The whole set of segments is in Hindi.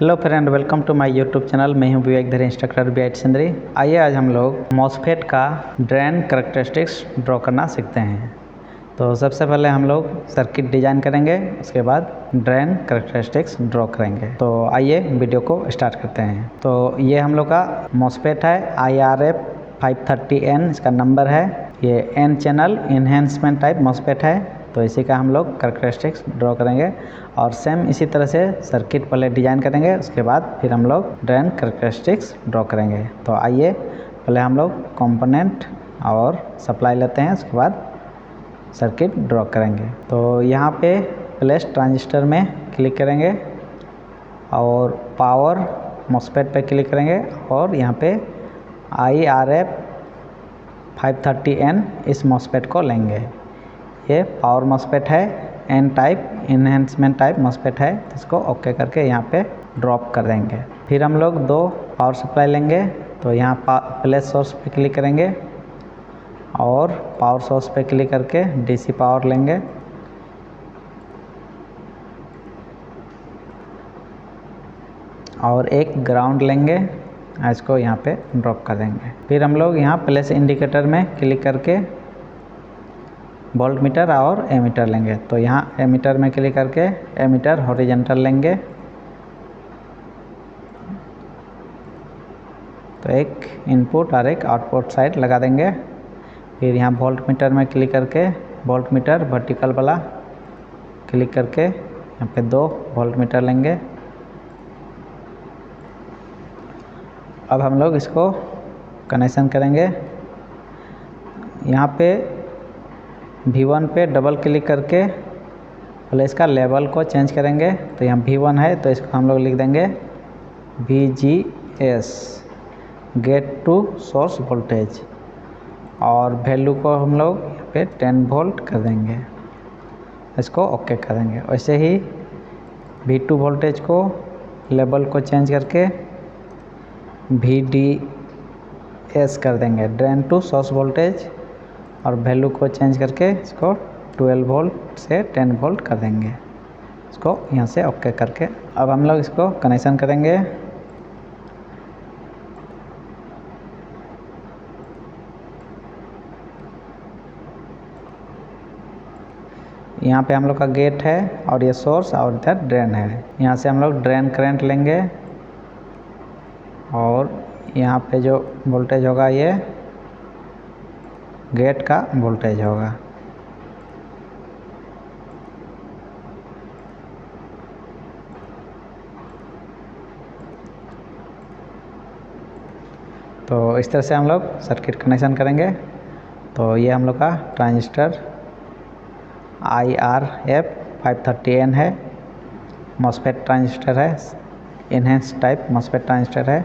Hello friend, welcome to my YouTube channel. मैं हूं विवेक धरे, इंस्ट्रक्टर BIT सिंदरी। आइए आज हम लोग मॉसफेट का ड्रेन करैक्टरिस्टिक्स ड्रॉ करना सीखते हैं। तो सबसे पहले हम लोग सर्किट डिजाइन करेंगे, उसके बाद ड्रेन करैक्टरिस्टिक्स ड्रॉ करेंगे। तो आइए वीडियो को स्टार्ट करते हैं। तो ये हम लोग का मॉसफेट है, IRF 530N इसका नंबर है। ये N channel enhancement type MOSFET है। तो इसी का हम लोग करैक्टरिस्टिक्स ड्रॉ करेंगे और सेम इसी तरह से सर्किट पहले डिजाइन करेंगे, उसके बाद फिर हम लोग ड्रेन करैक्टरिस्टिक्स ड्रॉ करेंगे। तो आइए पहले हम लोग कंपोनेंट और सप्लाई लेते हैं, उसके बाद सर्किट ड्रॉ करेंगे। तो यहाँ पे प्लेस ट्रांजिस्टर में क्लिक करेंगे और पावर मॉसफेट पे क्लिक करेंगे और यहाँ पे IRF 530N इस मॉसफेट को लेंगे। ये पावर मॉसफेट है, N type enhancement type MOSFET है। इसको ओके करके यहाँ पे ड्रॉप कर देंगे। फिर हम लोग दो पावर सप्लाई लेंगे। तो यहाँ प्लेस सोर्स पे क्लिक करेंगे और पावर सोर्स पे क्लिक करके DC पावर लेंगे और एक ग्राउंड लेंगे, इसको यहाँ पे ड्रॉप कर देंगे। फिर हम लोग यहाँ प्लेस इंडिकेटर में क्लिक करके वोल्ट मीटर और एमीटर लेंगे। तो यहाँ एमीटर में क्लिक करके एमीटर हॉरिजॉन्टल लेंगे। तो एक इनपुट और एक आउटपुट साइड लगा देंगे। फिर यहाँ वोल्ट मीटर में क्लिक करके वोल्ट मीटर वर्टिकल वाला क्लिक करके यहाँ पे दो वोल्ट मीटर लेंगे। अब हम लोग इसको कनेक्शन करेंगे। यहाँ पे V1 पे डबल क्लिक करके पहले इसका लेवल को चेंज करेंगे। तो यहाँ V1 है तो इसको हम लोग लिख देंगे VGS, gate to source voltage, और वैल्यू को हम लोग यहाँ पे 10 वोल्ट कर देंगे। इसको ओके कर देंगे। वैसे ही V2 वोल्टेज को लेवल को चेंज करके VDS कर देंगे, ड्रेन टू सोर्स वोल्टेज, और वैल्यू को चेंज करके इसको 12 वोल्ट से 10 वोल्ट कर देंगे। इसको यहाँ से ओके करके अब हम लोग इसको कनेक्शन करेंगे। यहाँ पे हम लोग का गेट है और ये सोर्स और इधर ड्रेन है। यहाँ से हम लोग ड्रेन करंट लेंगे और यहाँ पे जो वोल्टेज होगा ये गेट का वोल्टेज होगा। तो इस तरह से हम लोग सर्किट कनेक्शन करेंगे। तो ये हम लोग का ट्रांजिस्टर IRF 530N है, मॉसफेट ट्रांजिस्टर है, इन्हेंस टाइप मॉसफेट ट्रांजिस्टर है।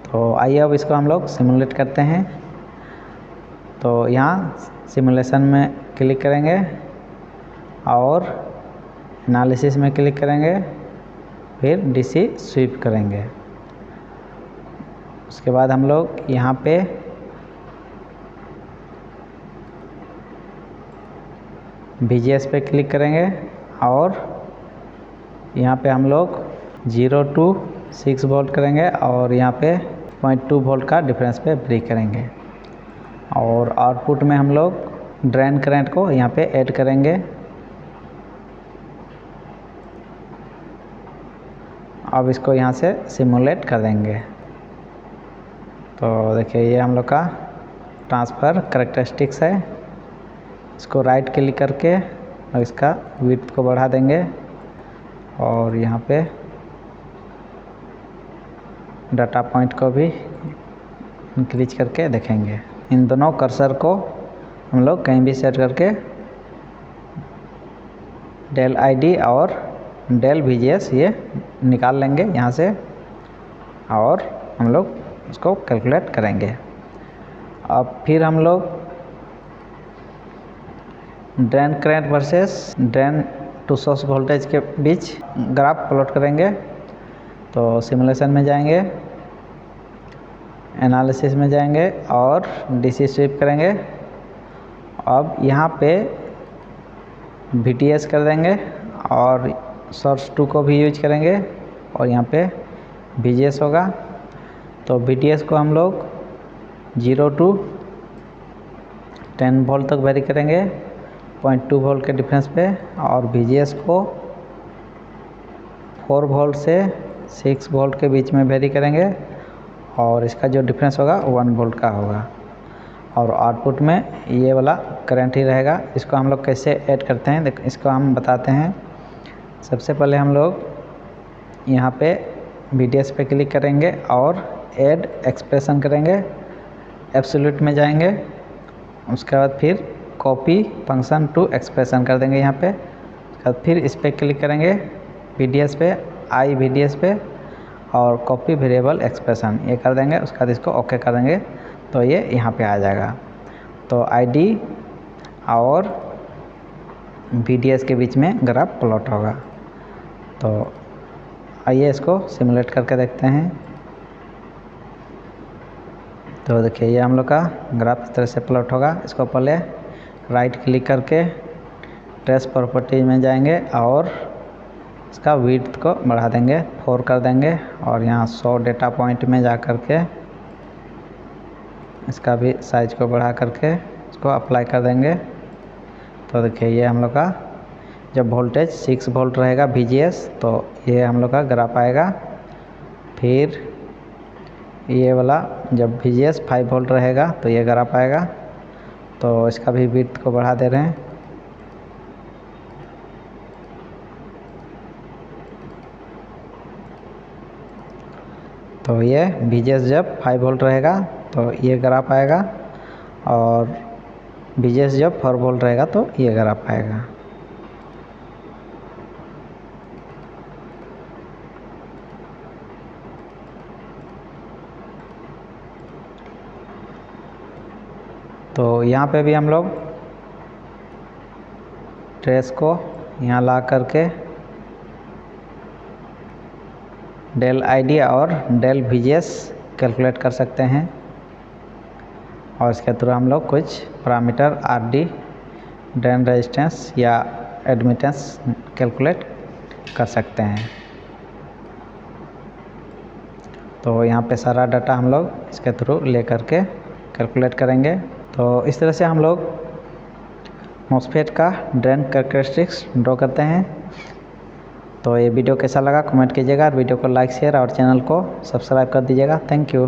तो आइए अब इसको हम लोग सिमुलेट करते हैं। तो यहाँ सिमुलेशन में क्लिक करेंगे और एनालिसिस में क्लिक करेंगे, फिर DC स्वीप करेंगे। उसके बाद हम लोग यहाँ पे VGS पे क्लिक करेंगे और यहाँ पे हम लोग 0 to 6 वोल्ट करेंगे और यहाँ पे 0.2 वोल्ट का डिफरेंस पे ब्रेक करेंगे। और आउटपुट में हम लोग ड्रेन करंट को यहाँ पे ऐड करेंगे। अब इसको यहाँ से सिमुलेट कर देंगे। तो देखिए ये हम लोग का ट्रांसफ़र करैक्टरिस्टिक्स है। इसको राइट क्लिक करके और इसका विड्थ को बढ़ा देंगे और यहाँ पे डाटा पॉइंट को भी इंक्रीज करके देखेंगे। इन दोनों कर्सर को हम लोग कहीं भी सेट करके डेल ID और डेल VGS ये निकाल लेंगे यहाँ से और हम लोग उसको कैलकुलेट करेंगे। अब फिर हम लोग drain current versus drain to source voltage के बीच ग्राफ प्लॉट करेंगे। तो सिमुलेशन में जाएंगे, एनालिसिस में जाएंगे और DC स्वीप करेंगे। अब यहाँ पे VTS कर देंगे और सोर्स 2 को भी यूज करेंगे और यहाँ पे VGS होगा। तो VDS को हम लोग 0 to 10 वोल्ट तक वेरी करेंगे 0.2 वोल्ट के डिफरेंस पे, और VGS को 4 वोल्ट से 6 वोल्ट के बीच में वेरी करेंगे और इसका जो डिफरेंस होगा 1 वोल्ट का होगा। और आउटपुट में ये वाला करंट ही रहेगा। इसको हम लोग कैसे ऐड करते हैं देखो, इसको हम बताते हैं। सबसे पहले हम लोग यहाँ पे VDS पे क्लिक करेंगे और ऐड एक्सप्रेशन करेंगे, एब्सोल्यूट में जाएंगे। उसके बाद फिर कॉपी फंक्शन टू एक्सप्रेशन कर देंगे यहाँ पे। उसके बाद फिर इस पर क्लिक करेंगे VDS पे, VDS पे, और कॉपी वेरिएबल एक्सप्रेशन ये कर देंगे। उसके बाद इसको ओके कर देंगे तो ये यहाँ पे आ जाएगा। तो ID और VDS के बीच में ग्राफ प्लॉट होगा। तो आइए इसको सिमुलेट करके देखते हैं। तो देखिए ये हम लोग का ग्राफ इस तरह से प्लॉट होगा। इसको पहले राइट क्लिक करके ट्रेस प्रॉपर्टीज में जाएंगे और इसका विड्थ को बढ़ा देंगे, 4 कर देंगे, और यहाँ 100 डेटा पॉइंट में जा कर के इसका भी साइज को बढ़ा करके इसको अप्लाई कर देंगे। तो देखिए ये हम लोग का जब वोल्टेज 6 वोल्ट रहेगा VGS तो ये हम लोग का ग्राफ आएगा। फिर ये वाला जब VGS 5 वोल्ट रहेगा तो ये ग्राफ आएगा। तो इसका भी विड्थ को बढ़ा दे रहे हैं। तो ये VGS जब 5 वोल्ट रहेगा तो ये ग्राफ आएगा, और VGS जब 4 वोल्ट रहेगा तो ये ग्राफ आएगा। तो यहाँ पे भी हम लोग ट्रेस को यहाँ ला करके डेल ID और डेल VGS कैलकुलेट कर सकते हैं, और इसके थ्रू हम लोग कुछ पैरामीटर RD, ड्रेन रेजिस्टेंस या एडमिटेंस कैलकुलेट कर सकते हैं। तो यहाँ पे सारा डाटा हम लोग इसके थ्रू ले करके कैलकुलेट करेंगे। तो इस तरह से हम लोग MOSFET का ड्रेन कैरेक्टरिस्टिक्स ड्रॉ करते हैं। तो ये वीडियो कैसा लगा कमेंट कीजिएगा, वीडियो को लाइक शेयर और चैनल को सब्सक्राइब कर दीजिएगा। Thank you.